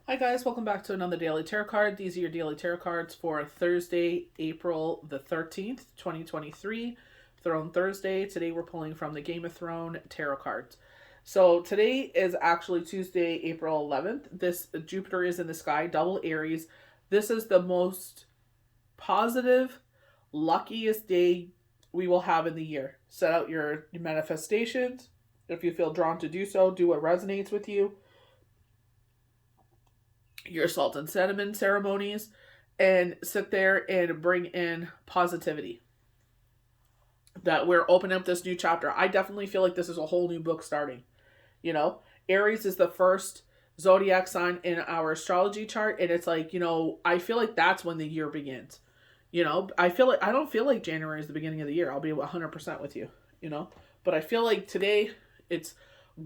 Hi guys, welcome back to another daily tarot card. These are your daily tarot cards for Thursday, April the 13th, 2023. Throne Thursday. Today we're pulling from the Game of Thrones tarot cards. So today is actually Tuesday, April 11th. This Jupiter is in the sky, double Aries. This is the most positive, luckiest day we will have in the year. Set out your manifestations. If you feel drawn to do so, do what resonates with you. Your salt and cinnamon ceremonies, and sit there and bring in positivity. That we're opening up this new chapter. I definitely feel like this is a whole new book starting. You know, Aries is the first zodiac sign in our astrology chart, and it's like, I feel like that's when the year begins. I don't feel like January is the beginning of the year. I'll be 100% with you, but I feel like today it's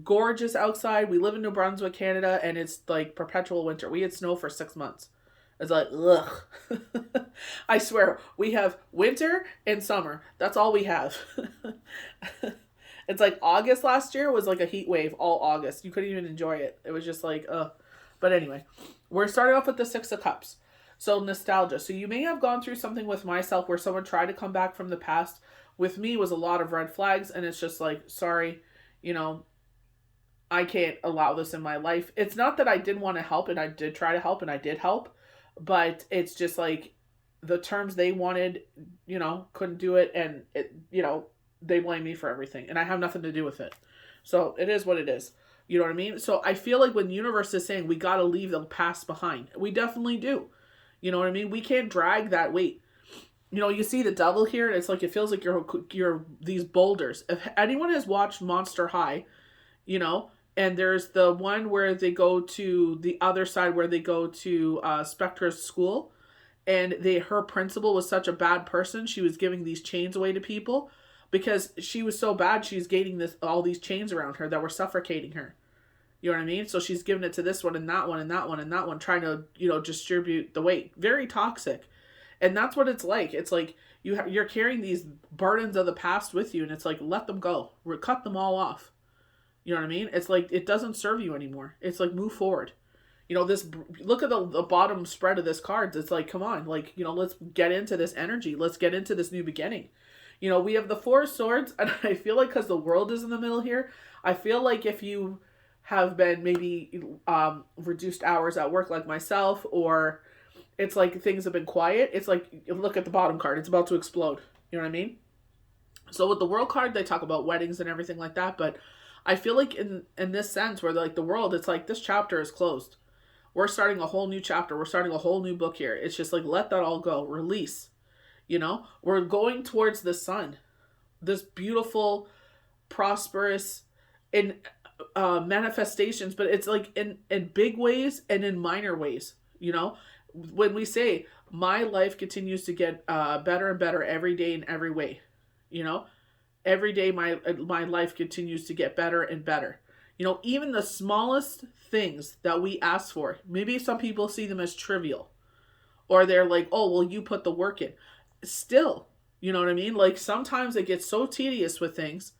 gorgeous outside. We live in New Brunswick, Canada, and it's like perpetual winter. We had snow for 6 months. It's like, ugh. I swear, we have winter and summer. That's all we have. It's like August last year was like a heat wave all August. You couldn't even enjoy it. It was just like, ugh. But anyway, we're starting off with the Six of Cups. So nostalgia. So you may have gone through something with myself where someone tried to come back from the past. With me was a lot of red flags, and it's just like, sorry, I can't allow this in my life. It's not that I didn't want to help, and I did try to help, and I did help, but it's just like the terms they wanted, couldn't do it, and they blame me for everything, and I have nothing to do with it. So it is what it is. You know what I mean? So I feel like when the universe is saying we got to leave the past behind, we definitely do. You know what I mean? We can't drag that weight. You see the devil here, and it's like it feels like you're these boulders. If anyone has watched Monster High, and there's the one where they go to the other side, where they go to Spectra's school, and her principal was such a bad person. She was giving these chains away to people because she was so bad. She's gaining all these chains around her that were suffocating her. You know what I mean? So she's giving it to this one and that one and that one and that one, trying to distribute the weight. Very toxic. And that's what it's like. It's like you're carrying these burdens of the past with you, and it's like, let them go. Cut them all off. You know what I mean? It's like, it doesn't serve you anymore. It's like, move forward. Look at the bottom spread of this card. It's like, come on, let's get into this energy. Let's get into this new beginning. We have the Four of Swords, and I feel like because the world is in the middle here, I feel like if you have been maybe reduced hours at work like myself, or it's like things have been quiet, it's like, look at the bottom card. It's about to explode. You know what I mean? So with the World card, they talk about weddings and everything like that, but I feel like in this sense where like the world, it's like this chapter is closed. We're starting a whole new chapter. We're starting a whole new book here. It's just like, let that all go. Release. We're going towards the sun. This beautiful, prosperous, in manifestations, but it's like in big ways and in minor ways. When we say my life continues to get better and better every day in every way, every day my life continues to get better and better. Even the smallest things that we ask for, maybe some people see them as trivial, or they're like, oh, well, you put the work in. Still, you know what I mean? Like sometimes it gets so tedious with things,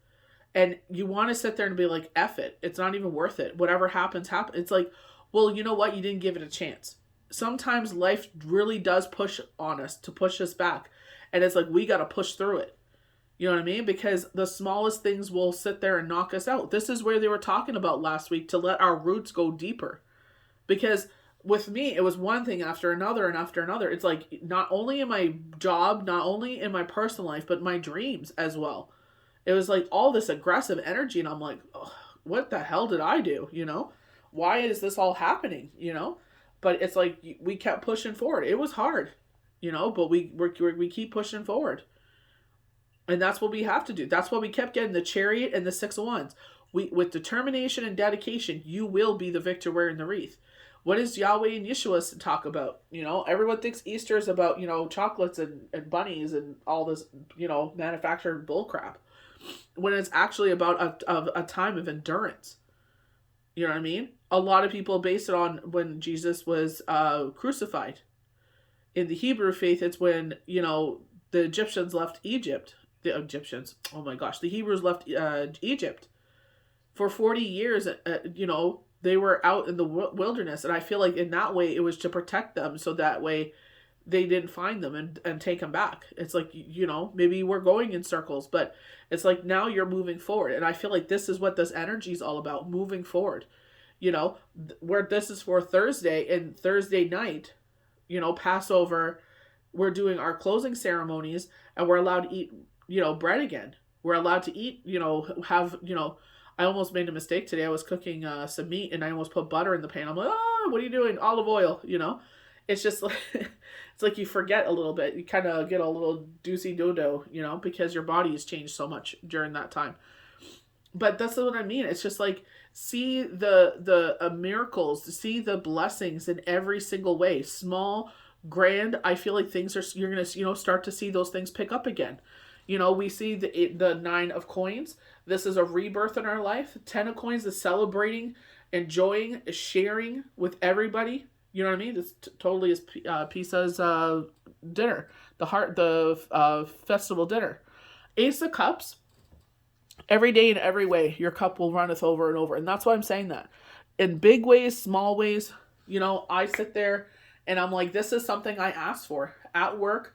and you want to sit there and be like, F it. It's not even worth it. Whatever happens, happen. It's like, well, you know what? You didn't give it a chance. Sometimes life really does push on us to push us back. And it's like, we got to push through it. You know what I mean? Because the smallest things will sit there and knock us out. This is where they were talking about last week, to let our roots go deeper. Because with me, it was one thing after another and after another. It's like, not only in my job, not only in my personal life, but my dreams as well. It was like all this aggressive energy, and I'm like, oh, what the hell did I do? Why is this all happening? But it's like we kept pushing forward. It was hard, but we keep pushing forward. And that's what we have to do. That's why we kept getting the Chariot and the Six of Wands. With determination and dedication, you will be the victor wearing the wreath. What does Yahweh and Yeshua talk about? Everyone thinks Easter is about, chocolates and bunnies and all this, manufactured bullcrap. When it's actually about a time of endurance. You know what I mean? A lot of people base it on when Jesus was crucified. In the Hebrew faith, it's when, the Egyptians left Egypt. The Egyptians, oh my gosh, the Hebrews left Egypt. For 40 years, They were out in the wilderness, and I feel like in that way it was to protect them, so that way they didn't find them and take them back. It's like, maybe we're going in circles, but it's like now you're moving forward. And I feel like this is what this energy is all about, moving forward. Where this is for Thursday, and Thursday night, Passover, we're doing our closing ceremonies, and we're allowed to eat, bread again. We're allowed to eat, have, I almost made a mistake today. I was cooking some meat, and I almost put butter in the pan. I'm like, oh, what are you doing? Olive oil, It's just like, it's like you forget a little bit. You kind of get a little doozy dodo, because your body has changed so much during that time. But that's what I mean. It's just like, see the miracles, see the blessings in every single way, small, grand. I feel like you're gonna start to see those things pick up again. We see the 9 of coins. This is a rebirth in our life. 10 of coins is celebrating, enjoying, sharing with everybody. You know what I mean? This totally is Pisa's dinner, the festival dinner. Ace of Cups. Every day in every way, your cup will runneth over and over. And that's why I'm saying that. In big ways, small ways, I sit there and I'm like, this is something I asked for. At work,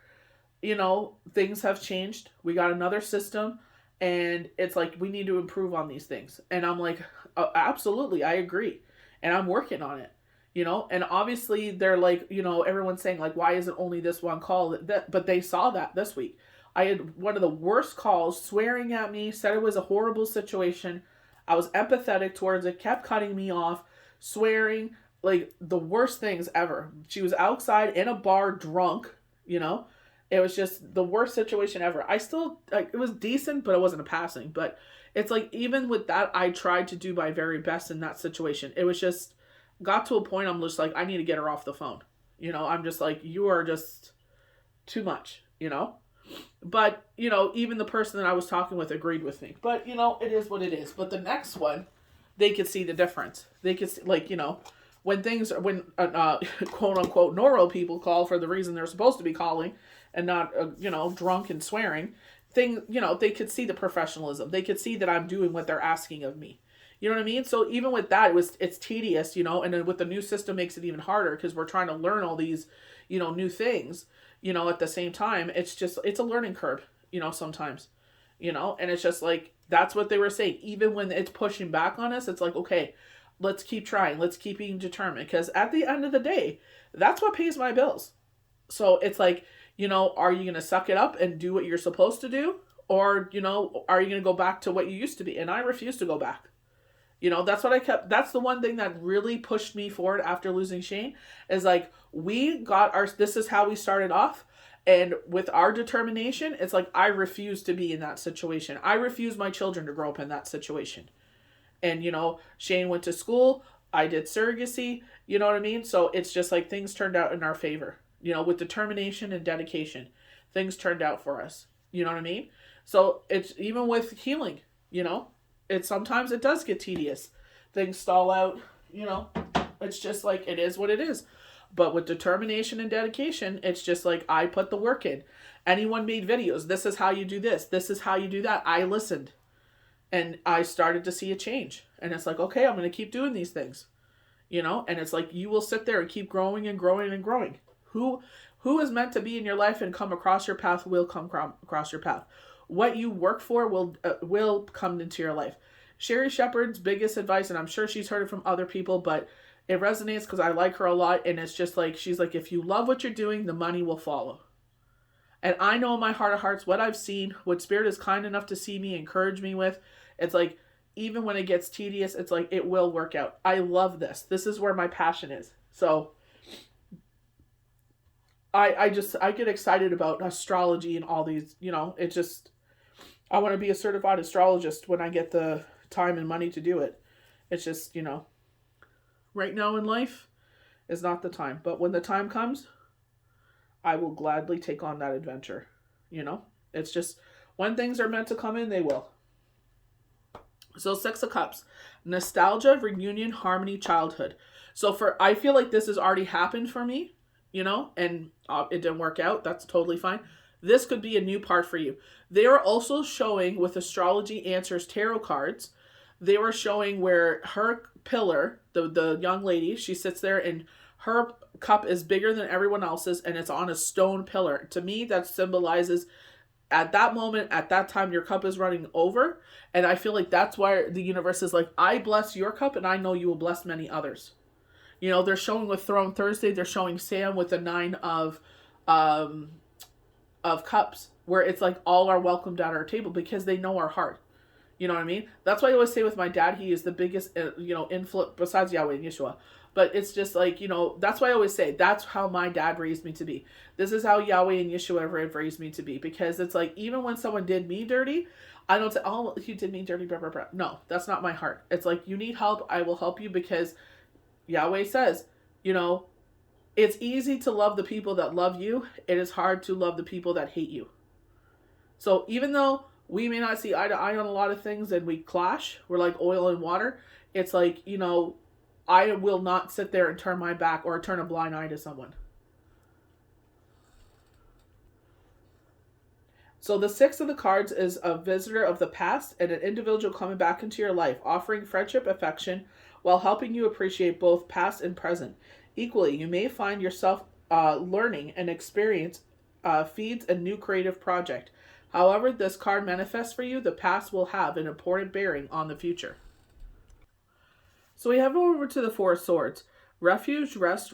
things have changed. We got another system, and it's like, we need to improve on these things. And I'm like, absolutely, I agree. And I'm working on it, and obviously they're like, everyone's saying like, why isn't only this one call? But they saw that this week. I had one of the worst calls, swearing at me, said it was a horrible situation. I was empathetic towards it, kept cutting me off, swearing, like the worst things ever. She was outside in a bar drunk, It was just the worst situation ever. I still, it was decent, but it wasn't a passing. But it's like, even with that, I tried to do my very best in that situation. It was just, got to a point I'm just like, I need to get her off the phone. I'm just like, you are just too much, But, even the person that I was talking with agreed with me. But, it is what it is. But the next one, they could see the difference. They could see, like, when quote unquote normal people call for the reason they're supposed to be calling and not, drunk and swearing, they could see the professionalism. They could see that I'm doing what they're asking of me. You know what I mean? So even with that, it's tedious, and then with the new system makes it even harder because we're trying to learn all these, new things, at the same time. It's a learning curve, sometimes, and it's just like, that's what they were saying. Even when it's pushing back on us, it's like, okay, let's keep trying. Let's keep being determined, because at the end of the day, that's what pays my bills. So it's like, are you going to suck it up and do what you're supposed to do? Or, are you going to go back to what you used to be? And I refuse to go back. That's the one thing that really pushed me forward after losing Shane, is like, this is how we started off. And with our determination, it's like, I refuse to be in that situation. I refuse my children to grow up in that situation. And, Shane went to school. I did surrogacy. You know what I mean? So it's just like, things turned out in our favor, with determination and dedication, things turned out for us. You know what I mean? So it's even with healing, sometimes it does get tedious. Things stall out, it's just like, it is what it is. But with determination and dedication, it's just like, I put the work in. Anyone made videos. This is how you do this. This is how you do that. I listened. And I started to see a change. And it's like, okay, I'm going to keep doing these things. And it's like, you will sit there and keep growing and growing and growing. Who is meant to be in your life and come across your path will come across your path. What you work for will come into your life. Sherry Shepherd's biggest advice, and I'm sure she's heard it from other people, but it resonates because I like her a lot. And it's just like, she's like, if you love what you're doing, the money will follow. And I know in my heart of hearts what I've seen, what Spirit is kind enough to see me, encourage me with. It's like, even when it gets tedious, it's like, it will work out. I love this. This is where my passion is. So I get excited about astrology and all these, it just, I want to be a certified astrologist when I get the time and money to do it. It's just, right now in life is not the time. But when the time comes, I will gladly take on that adventure. It's just, when things are meant to come in, they will. So 6 of Cups, nostalgia, reunion, harmony, childhood. So I feel like this has already happened for me, and it didn't work out. That's totally fine. This could be a new part for you. They are also showing with astrology answers tarot cards they were showing where her pillar, the young lady, she sits there and her cup is bigger than everyone else's and it's on a stone pillar. To me, that symbolizes at that moment, at that time, your cup is running over. And I feel like that's why the universe is like, I bless your cup and I know you will bless many others. You know, they're showing with Throne Thursday, they're showing Sam with the nine um of cups, where it's like all are welcomed at our table because they know our heart. You know what I mean? That's why I always say with my dad, he is the biggest, influence besides Yahweh and Yeshua. But it's just like, that's why I always say that's how my dad raised me to be. This is how Yahweh and Yeshua have raised me to be. Because it's like, even when someone did me dirty, I don't say, oh, he did me dirty, blah, blah, blah. No, that's not my heart. It's like, you need help, I will help you, because Yahweh says, it's easy to love the people that love you. It is hard to love the people that hate you. So even though we may not see eye to eye on a lot of things and we clash, we're like oil and water. It's like, I will not sit there and turn my back or turn a blind eye to someone. So the six of the cards is a visitor of the past and an individual coming back into your life, offering friendship, affection, while helping you appreciate both past and present. Equally, you may find yourself learning and experience feeds a new creative project. However this card manifests for you, the past will have an important bearing on the future. So we have over to the Four of Swords. Refuge, rest,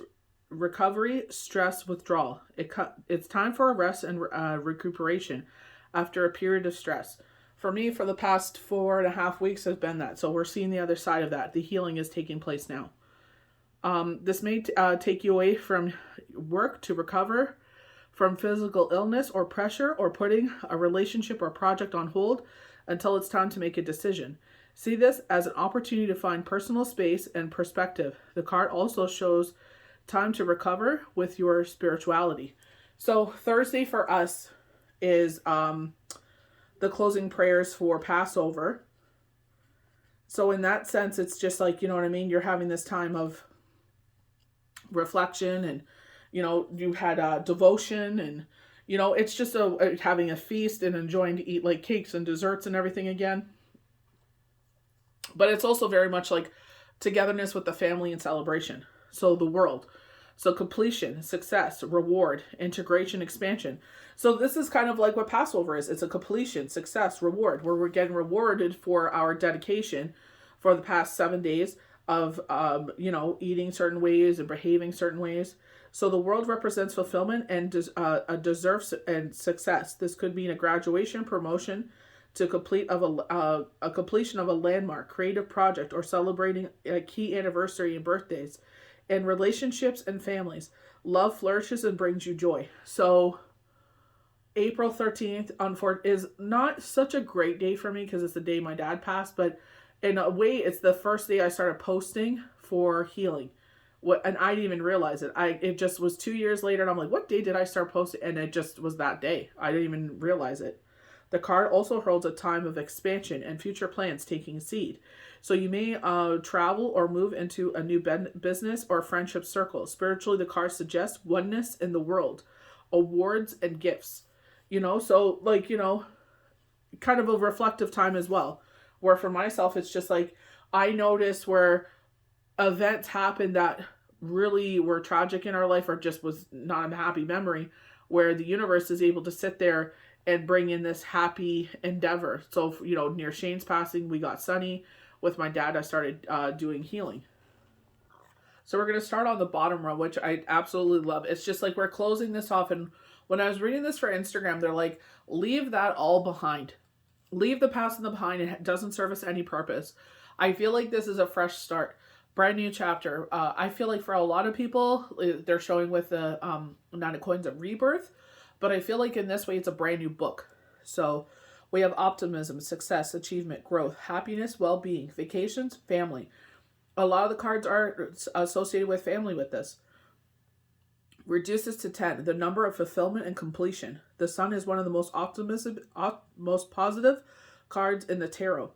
recovery, stress, withdrawal. It's time for a rest and recuperation after a period of stress. For me, for the past 4.5 weeks has been that. So we're seeing the other side of that. The healing is taking place now. This may take you away from work to recover from physical illness or pressure, or putting a relationship or project on hold until it's time to make a decision. See this as an opportunity to find personal space and perspective. The card also shows time to recover with your spirituality. So Thursday for us is the closing prayers for Passover. So in that sense, it's just like, you know what I mean? You're having this time of reflection, and, you had devotion, and, it's just having a feast and enjoying to eat like cakes and desserts and everything again. But it's also very much like togetherness with the family and celebration. So the world. So completion, success, reward, integration, expansion. So this is kind of like what Passover is. It's a completion, success, reward, where we're getting rewarded for our dedication for the past 7 days of, eating certain ways and behaving certain ways. So the world represents fulfillment and a deserve and success. This could mean a graduation, promotion, to complete of a completion of a landmark creative project, or celebrating a key anniversary and birthdays. In relationships and families, love flourishes and brings you joy. So April 13th is not such a great day for me because it's the day my dad passed, but in a way it's the first day I started posting for healing. And I didn't even realize it. It just was 2 years later, and I'm like, what day did I start posting? And it just was that day. I didn't even realize it. The card also holds a time of expansion and future plans taking seed. So you may travel or move into a new business or friendship circle. Spiritually, the card suggests oneness in the world, awards and gifts. So like, kind of a reflective time as well. Where for myself, it's just like, I notice where events happen that really were tragic in our life, or just was not a happy memory, where the universe is able to sit there and bring in this happy endeavor. So, near Shane's passing, we got Sunny. With my dad, I started doing healing. So we're going to start on the bottom row, which I absolutely love. It's just like we're closing this off. And when I was reading this for Instagram, they're like, leave that all behind. Leave the past in the behind. It doesn't serve us any purpose. I feel like this is a fresh start. Brand new chapter. I feel like for a lot of people, they're showing with the Nine of Coins of rebirth. But I feel like in this way, it's a brand new book. So we have optimism, success, achievement, growth, happiness, well-being, vacations, family. A lot of the cards are associated with family with this. Reduces to 10, the number of fulfillment and completion. The Sun is one of the most positive cards in the tarot,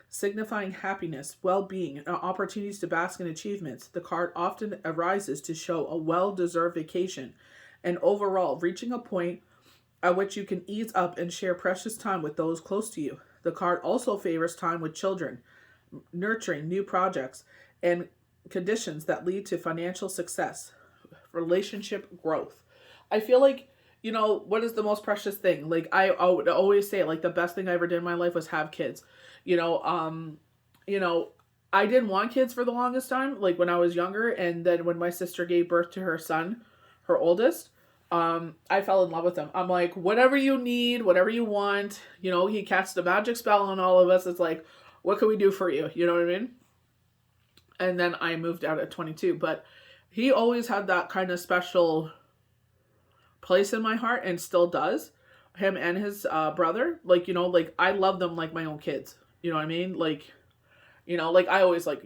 signifying happiness, well-being, and opportunities to bask in achievements. The card often arises to show a well-deserved vacation, and overall reaching a point at which you can ease up and share precious time with those close to you. The card also favors time with children, nurturing new projects and conditions that lead to financial success, relationship growth. I feel like, what is the most precious thing? Like I would always say, like the best thing I ever did in my life was have kids. You know, um, you know, I didn't want kids for the longest time, like when I was younger, and then when my sister gave birth to her son, her oldest, I fell in love with him. I'm like, whatever you need, whatever you want, he cast a magic spell on all of us. It's like, what can we do for you? You know what I mean? And then I moved out at 22, but he always had that kind of special place in my heart and still does. Him and his brother, like, like I love them like my own kids. You know what I mean? Like I always like,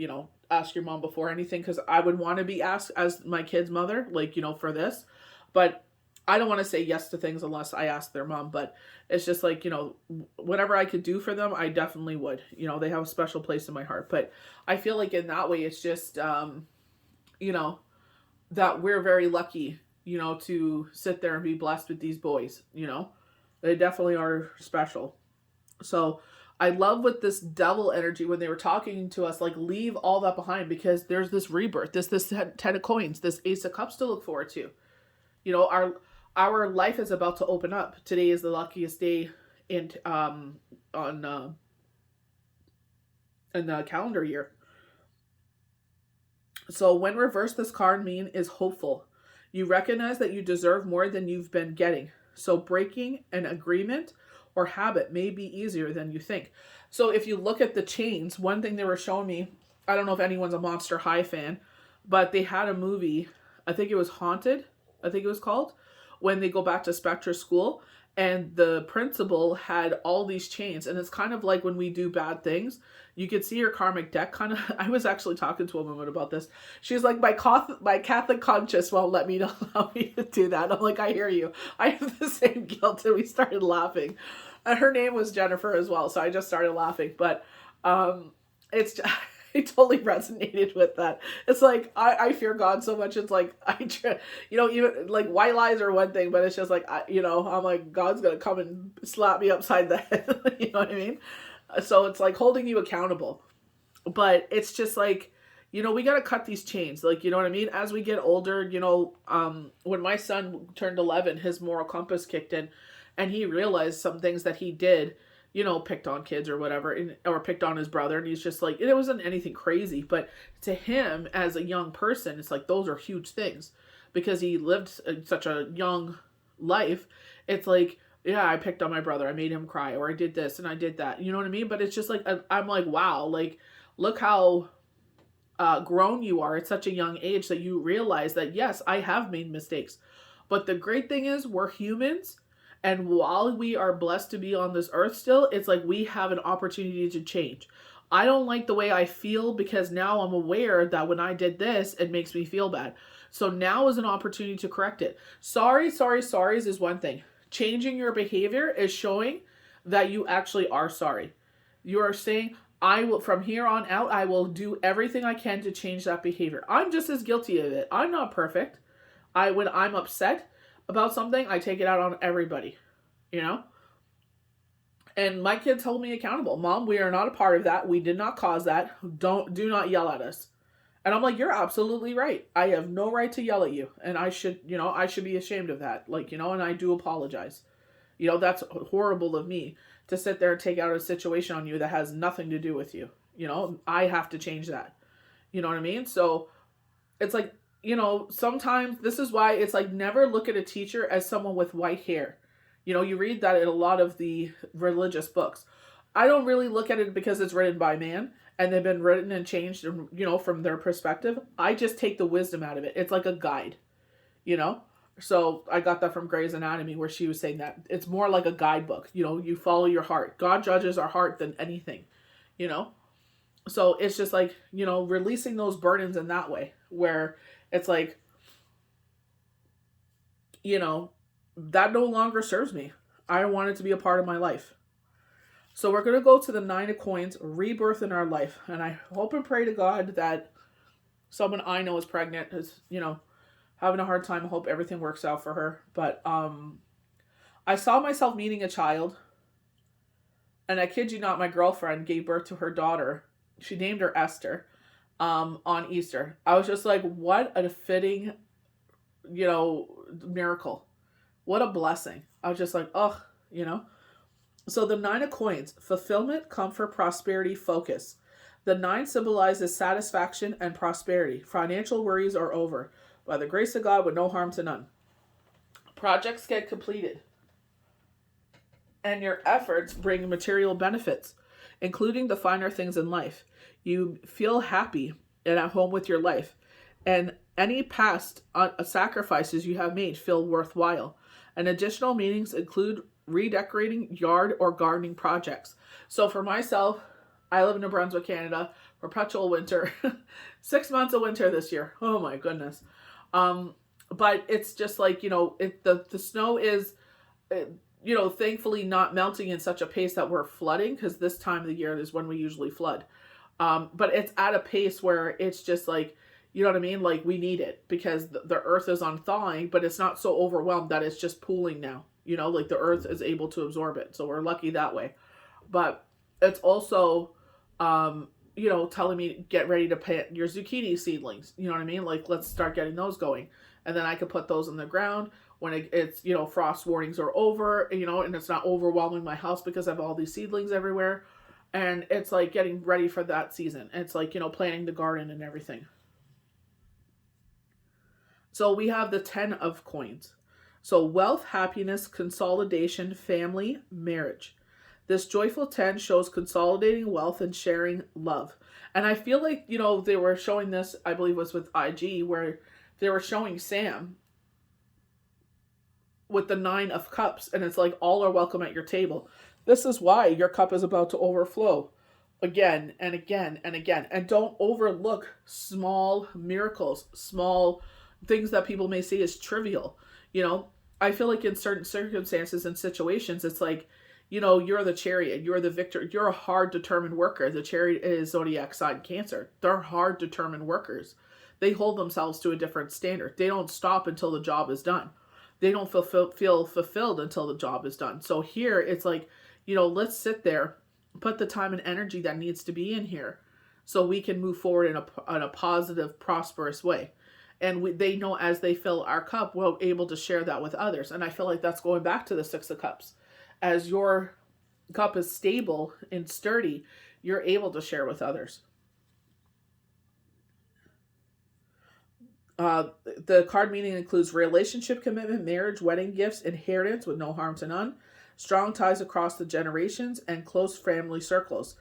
ask your mom before anything because I would want to be asked as my kid's mother, like, for this. But I don't want to say yes to things unless I ask their mom. But it's just like, whatever I could do for them, I definitely would. They have a special place in my heart. But I feel like in that way, it's just, that we're very lucky, to sit there and be blessed with these boys, They definitely are special. So I love with this devil energy when they were talking to us, like leave all that behind because there's this rebirth, this 10 of coins, this ace of cups to look forward to. Our life is about to open up. Today is the luckiest day in the calendar year. So when reversed, this card mean is hopeful. You recognize that you deserve more than you've been getting. So breaking an agreement or habit may be easier than you think. So if you look at the chains, one thing they were showing me, I don't know if anyone's a Monster High fan, but they had a movie, I think it was Haunted, I think it was called, when they go back to Spectra's school and the principal had all these chains. And it's kind of like when we do bad things, you could see your karmic deck kind of, I was actually talking to a woman about this. She's like, my Catholic conscience won't let me allow me to do that. I'm like, I hear you. I have the same guilt. And we started laughing. And her name was Jennifer as well. So I just started laughing. But it's just, I totally resonated with that. It's like, I fear God so much. It's like, even like white lies are one thing, but it's just like, I'm like, God's going to come and slap me upside the head. You know what I mean? So it's like holding you accountable. But it's just like, we got to cut these chains. Like, you know what I mean? As we get older, when my son turned 11, his moral compass kicked in and he realized some things that he did, picked on kids or whatever, or picked on his brother. And he's just like, it wasn't anything crazy. But to him, as a young person, it's like, those are huge things. Because he lived such a young life. It's like, yeah, I picked on my brother. I made him cry. Or I did this and I did that. You know what I mean? But it's just like, I'm like, wow. Like, look how grown you are at such a young age that you realize that, yes, I have made mistakes. But the great thing is we're humans. And while we are blessed to be on this earth still, it's like we have an opportunity to change. I don't like the way I feel because now I'm aware that when I did this, it makes me feel bad. So now is an opportunity to correct it. Sorries is one thing. Changing your behavior is showing that you actually are sorry. You are saying, I will, from here on out, I will do everything I can to change that behavior. I'm just as guilty of it. I'm not perfect. When I'm upset about something, I take it out on everybody, And my kids hold me accountable. Mom, we are not a part of that. We did not cause that. Do not yell at us. And I'm like, you're absolutely right. I have no right to yell at you. And I should be ashamed of that. Like, and I do apologize. That's horrible of me to sit there and take out a situation on you that has nothing to do with you. I have to change that. You know what I mean? So it's like, sometimes this is why it's like never look at a teacher as someone with white hair. You read that in a lot of the religious books. I don't really look at it because it's written by man and they've been written and changed, from their perspective. I just take the wisdom out of it. It's like a guide, So I got that from Grey's Anatomy where she was saying that it's more like a guidebook. You follow your heart. God judges our heart than anything, So it's just like, releasing those burdens in that way where it's like, that no longer serves me. I want it to be a part of my life. So we're going to go to the 9 of coins, rebirth in our life. And I hope and pray to God that someone I know is pregnant, is, having a hard time. I hope everything works out for her. But I saw myself meeting a child. And I kid you not, my girlfriend gave birth to her daughter She named her Esther on Easter. I was just like, what a fitting, miracle. What a blessing. I was just like, oh, you know. So the nine of coins, fulfillment, comfort, prosperity, focus. The nine symbolizes satisfaction and prosperity. Financial worries are over. By the grace of God, with no harm to none. Projects get completed, and your efforts bring material benefits, including the finer things in life. You feel happy and at home with your life, and any past sacrifices you have made feel worthwhile. And additional meanings include redecorating yard or gardening projects. So for myself, I live in New Brunswick, Canada, perpetual winter, 6 months of winter this year. Oh my goodness. But it's just like, the snow is, thankfully not melting in such a pace that we're flooding, because this time of the year is when we usually flood. But it's at a pace where it's just like, you know what I mean? Like, we need it because the earth is on thawing, but it's not so overwhelmed that it's just pooling now. Like the earth is able to absorb it. So we're lucky that way. But it's also, telling me get ready to plant your zucchini seedlings. You know what I mean? Like, let's start getting those going. And then I could put those in the ground when it's, frost warnings are over, and it's not overwhelming my house because I have all these seedlings everywhere. And it's like getting ready for that season. It's like, planting the garden and everything. So we have the 10 of coins. So wealth, happiness, consolidation, family, marriage. This joyful 10 shows consolidating wealth and sharing love. And I feel like, they were showing this, I believe it was with IG, where they were showing Sam with the 9 of cups. And it's like, all are welcome at your table. This is why your cup is about to overflow again and again and again. And don't overlook small miracles, small things that people may see as trivial. I feel like in certain circumstances and situations, it's like, you're the chariot, you're the victor, you're a hard determined worker. The chariot is zodiac sign Cancer. They're hard determined workers. They hold themselves to a different standard. They don't stop until the job is done. They don't feel fulfilled until the job is done. So here it's like, let's sit there, put the time and energy that needs to be in here so we can move forward in a positive, prosperous way. And they know as they fill our cup, we're able to share that with others. And I feel like that's going back to the 6 of cups. As your cup is stable and sturdy, you're able to share with others. The card meaning includes relationship, commitment, marriage, wedding gifts, inheritance with no harm to none, strong ties across the generations, and close family circles.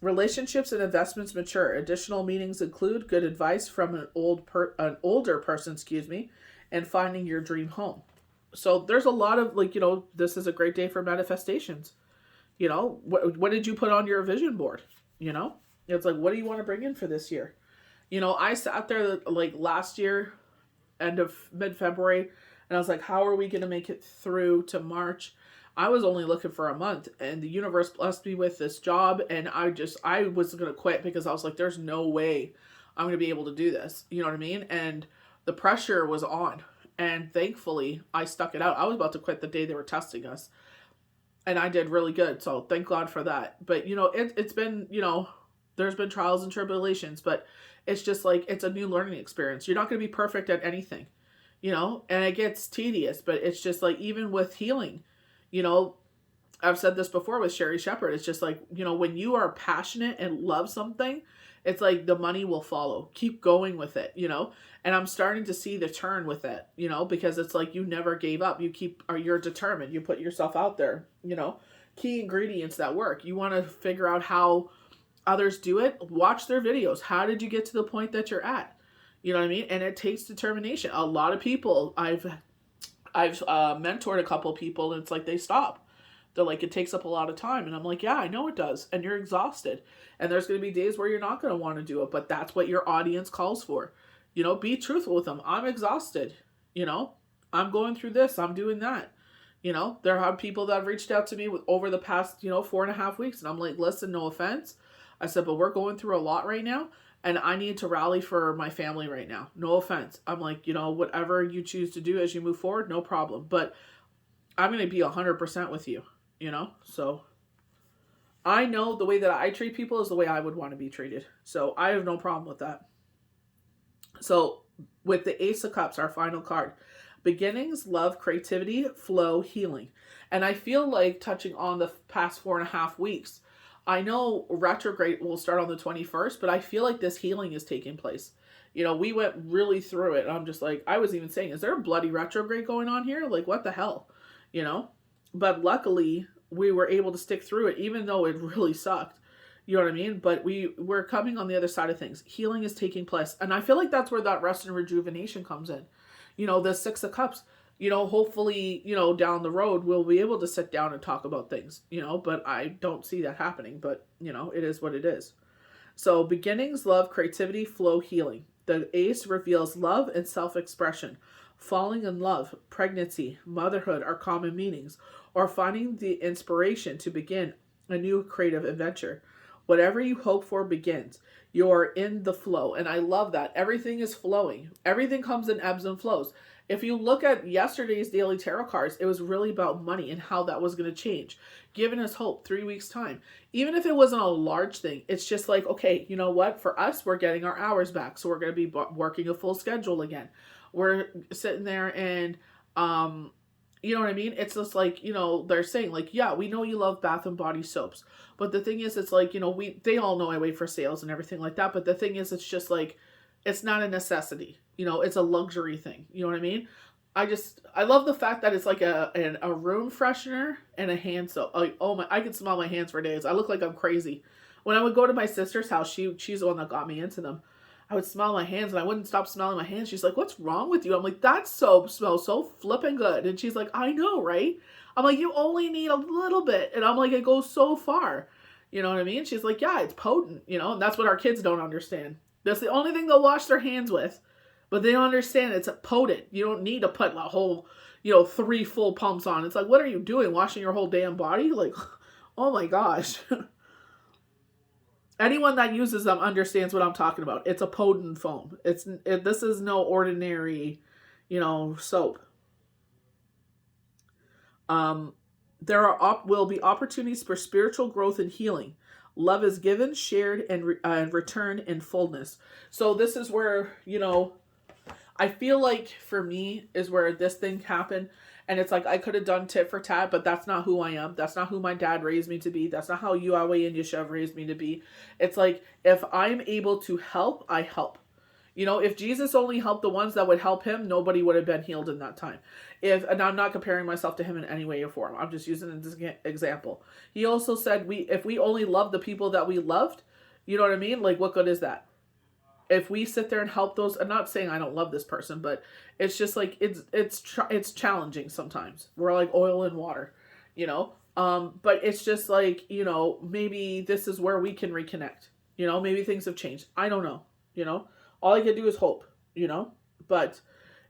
Relationships and investments mature. Additional meanings include good advice from an older person, and finding your dream home. So there's a lot of this is a great day for manifestations. What did you put on your vision board? It's like, what do you want to bring in for this year? I sat there like last year, end of mid-February, and I was like, how are we going to make it through to March? I was only looking for a month, and the universe blessed me with this job, and I was going to quit because I was like, there's no way I'm going to be able to do this. You know what I mean? And the pressure was on, and thankfully I stuck it out. I was about to quit the day they were testing us, and I did really good. So thank God for that. But, it's been, there's been trials and tribulations, but it's just like, it's a new learning experience. You're not going to be perfect at anything, and it gets tedious, but it's just like, even with healing, I've said this before with Sherry Shepherd. It's just like, when you are passionate and love something, it's like the money will follow. Keep going with it, and I'm starting to see the turn with it, because it's like, you never gave up. You're determined. You put yourself out there, key ingredients that work. You want to figure out how others do it. Watch their videos. How did you get to the point that you're at? You know what I mean? And it takes determination. A lot of people, I've mentored a couple people, and it's like they stop. They're like, it takes up a lot of time. And I'm like, yeah, I know it does. And you're exhausted. And there's going to be days where you're not going to want to do it. But that's what your audience calls for. Be truthful with them. I'm exhausted. I'm going through this. I'm doing that. There are people that have reached out to me over the past, 4.5 weeks. And I'm like, listen, no offense. I said, but we're going through a lot right now. And I need to rally for my family right now. No offense. I'm like, whatever you choose to do as you move forward, no problem. But I'm going to be 100% with you, So I know the way that I treat people is the way I would want to be treated. So I have no problem with that. So with the Ace of Cups, our final card, beginnings, love, creativity, flow, healing. And I feel like touching on the past 4.5 weeks, I know retrograde will start on the 21st, but I feel like this healing is taking place. We went really through it. And I'm just like, I was even saying, is there a bloody retrograde going on here? Like, what the hell? You know? But luckily, we were able to stick through it, even though it really sucked. You know what I mean? But we're coming on the other side of things. Healing is taking place. And I feel like that's where that rest and rejuvenation comes in. The Six of Cups, hopefully, down the road, we'll be able to sit down and talk about things, but I don't see that happening. But, it is what it is. So beginnings, love, creativity, flow, healing. The Ace reveals love and self-expression. Falling in love, pregnancy, motherhood are common meanings, or finding the inspiration to begin a new creative adventure. Whatever you hope for begins. You're in the flow. And I love that. Everything is flowing. Everything comes in ebbs and flows. If you look at yesterday's daily tarot cards, it was really about money and how that was going to change, giving us hope 3 weeks time. Even if it wasn't a large thing, it's just like, okay, you know what? For us, we're getting our hours back. So we're going to be working a full schedule again. We're sitting there and, you know what I mean? It's just like, they're saying like, yeah, we know you love Bath and Body soaps. But the thing is, it's like, they all know I wait for sales and everything like that. But the thing is, it's just like, it's not a necessity. It's a luxury thing. You know what I mean? I love the fact that it's like a room freshener and a hand soap. Like, oh my, I can smell my hands for days. I look like I'm crazy. When I would go to my sister's house, she's the one that got me into them. I would smell my hands and I wouldn't stop smelling my hands. She's like, what's wrong with you? I'm like, that soap smells so flippin' good. And she's like, I know, right? I'm like, you only need a little bit. And I'm like, it goes so far. You know what I mean? She's like, yeah, it's potent, and that's what our kids don't understand. That's the only thing they'll wash their hands with. But they don't understand it's potent. You don't need to put a whole, 3 full pumps on. It's like, what are you doing? Washing your whole damn body? Like, oh my gosh. Anyone that uses them understands what I'm talking about. It's a potent foam. This is no ordinary, soap. There will be opportunities for spiritual growth and healing. Love is given, shared, and returned in fullness. So this is where, I feel like for me is where this thing happened. And it's like, I could have done tit for tat, but that's not who I am. That's not who my dad raised me to be. That's not how Yahweh and Yeshev raised me to be. It's like, if I'm able to help, I help. If Jesus only helped the ones that would help him, nobody would have been healed in that time. And I'm not comparing myself to him in any way or form. I'm just using this example. He also said, if we only love the people that we loved, you know what I mean? Like, what good is that? If we sit there and help those, I'm not saying I don't love this person, but it's just like, it's challenging sometimes. We're like oil and water, but it's just like, maybe this is where we can reconnect, maybe things have changed. I don't know, all I can do is hope, but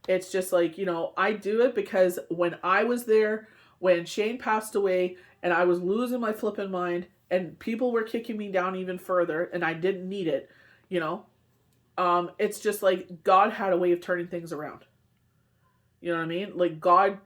it's just like, I do it because when I was there, when Shane passed away and I was losing my flipping mind and people were kicking me down even further and I didn't need it, it's just like God had a way of turning things around. You know what I mean? Like God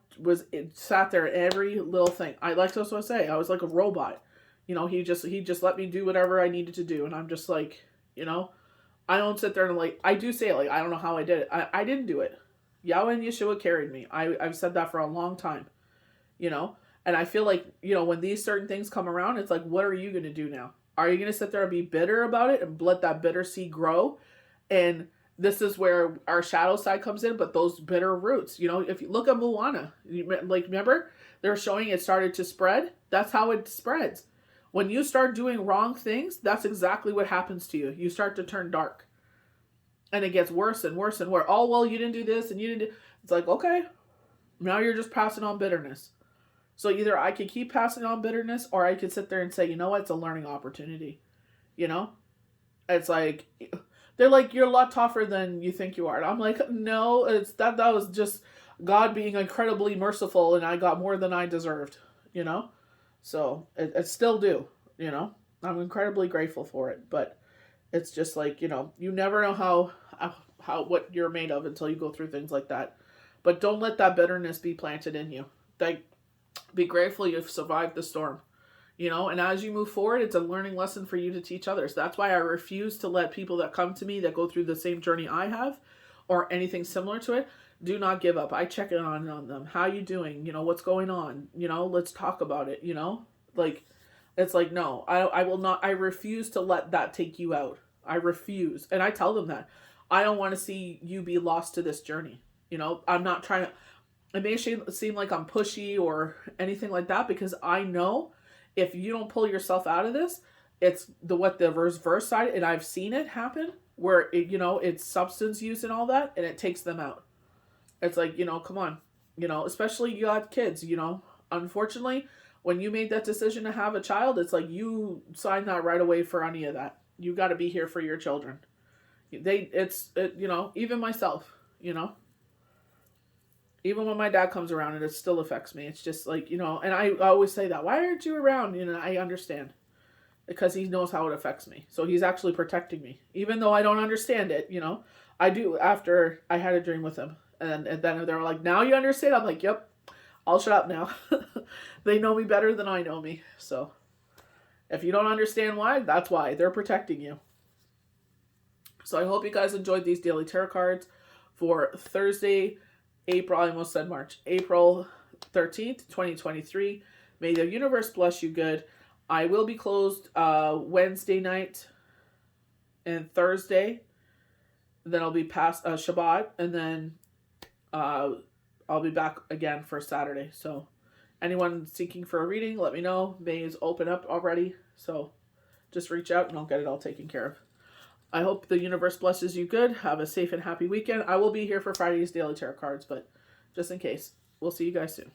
sat there every little thing. I like to say, I was like a robot. He just let me do whatever I needed to do. And I'm just like, I don't sit there and like, I do say it like, I don't know how I did it. I didn't do it. Yahweh and Yeshua carried me. I've said that for a long time, and I feel like, when these certain things come around, it's like, what are you going to do now? Are you going to sit there and be bitter about it and let that bitter seed grow? And this is where our shadow side comes in, but those bitter roots, if you look at Moana, like, remember, they're showing it started to spread. That's how it spreads. When you start doing wrong things, that's exactly what happens to you. You start to turn dark. And it gets worse and worse and worse. Oh, well, you didn't do this and you didn't do... It's like, okay, now you're just passing on bitterness. So either I could keep passing on bitterness or I could sit there and say, you know what, it's a learning opportunity. It's like... They're like, you're a lot tougher than you think you are. And I'm like, no, it's that was just God being incredibly merciful and I got more than I deserved, So it still do, I'm incredibly grateful for it. But it's just like, you never know how what you're made of until you go through things like that. But don't let that bitterness be planted in you. Like, be grateful you've survived the storm. you know, and as you move forward, it's a learning lesson for you to teach others. That's why I refuse to let people that come to me that go through the same journey I have or anything similar to it, do not give up. I check in on them. How you doing? You know, what's going on? You know, let's talk about it, you know? Like, it's like, no, I will not, I refuse to let that take you out. I refuse. And I tell them that. I don't want to see you be lost to this journey. You know, I'm not trying to, it may seem like I'm pushy or anything like that, because I know if you don't pull yourself out of this, it's the reverse side, and I've seen it happen where it, you know, it's substance use and all that, and it takes them out. It's like, you know, come on, you know, especially you got kids, you know, unfortunately, when you made that decision to have a child, it's like you signed that right away for any of that. You got to be here for your children. You know, even myself, you know, even when my dad comes around, and it still affects me. It's just like, you know, and I always say that, why aren't you around? You know, I understand, because he knows how it affects me. So he's actually protecting me, even though I don't understand it, you know. I do after I had a dream with him. And then they're like, now you understand? I'm like, yep, I'll shut up now. They know me better than I know me. So if you don't understand why, that's why. They're protecting you. So I hope you guys enjoyed these daily tarot cards for Thursday, April 13th, 2023. May the universe bless you good. I will be closed Wednesday night and Thursday. Then I'll be past Shabbat, and then I'll be back again for Saturday. So anyone seeking for a reading, let me know. May is open up already, so just reach out and I'll get it all taken care of. I hope the universe blesses you good. Have a safe and happy weekend. I will be here for Friday's daily tarot cards, but just in case, we'll see you guys soon.